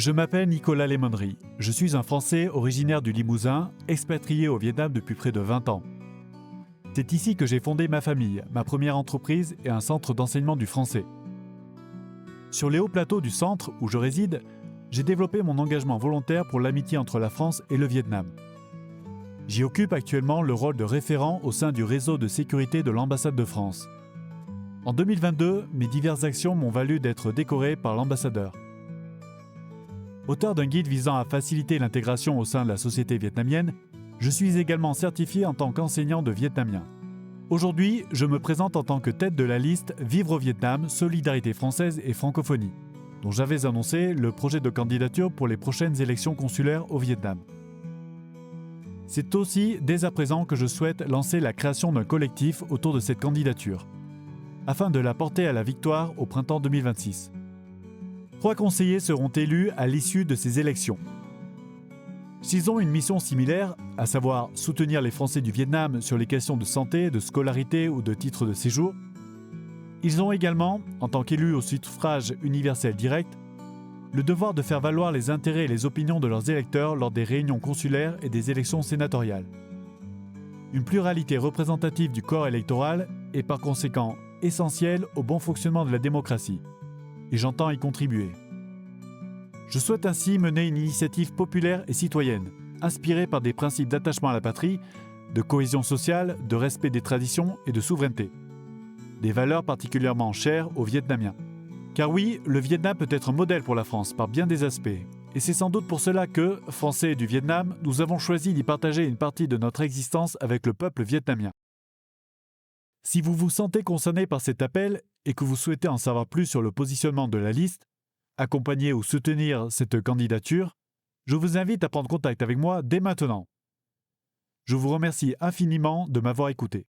Je m'appelle Nicolas Lemonnery. Je suis un Français originaire du Limousin, expatrié au Vietnam depuis près de 20 ans. C'est ici que j'ai fondé ma famille, ma première entreprise et un centre d'enseignement du français. Sur les hauts plateaux du centre où je réside, j'ai développé mon engagement volontaire pour l'amitié entre la France et le Vietnam. J'y occupe actuellement le rôle de référent au sein du réseau de sécurité de l'ambassade de France. En 2022, mes diverses actions m'ont valu d'être décoré par l'ambassadeur. Auteur d'un guide visant à faciliter l'intégration au sein de la société vietnamienne, je suis également certifié en tant qu'enseignant de vietnamien. Aujourd'hui, je me présente en tant que tête de la liste Vivre au Vietnam, Solidarité française et Francophonie, dont j'avais annoncé le projet de candidature pour les prochaines élections consulaires au Vietnam. C'est aussi dès à présent que je souhaite lancer la création d'un collectif autour de cette candidature, afin de la porter à la victoire au printemps 2026. 3 conseillers seront élus à l'issue de ces élections. S'ils ont une mission similaire, à savoir soutenir les Français du Vietnam sur les questions de santé, de scolarité ou de titre de séjour, ils ont également, en tant qu'élus au suffrage universel direct, le devoir de faire valoir les intérêts et les opinions de leurs électeurs lors des réunions consulaires et des élections sénatoriales. Une pluralité représentative du corps électoral est par conséquent essentielle au bon fonctionnement de la démocratie, et j'entends y contribuer. Je souhaite ainsi mener une initiative populaire et citoyenne, inspirée par des principes d'attachement à la patrie, de cohésion sociale, de respect des traditions et de souveraineté. Des valeurs particulièrement chères aux Vietnamiens. Car oui, le Vietnam peut être un modèle pour la France par bien des aspects, et c'est sans doute pour cela que, Français du Vietnam, nous avons choisi d'y partager une partie de notre existence avec le peuple vietnamien. Si vous vous sentez concerné par cet appel et que vous souhaitez en savoir plus sur le positionnement de la liste, accompagner ou soutenir cette candidature, je vous invite à prendre contact avec moi dès maintenant. Je vous remercie infiniment de m'avoir écouté.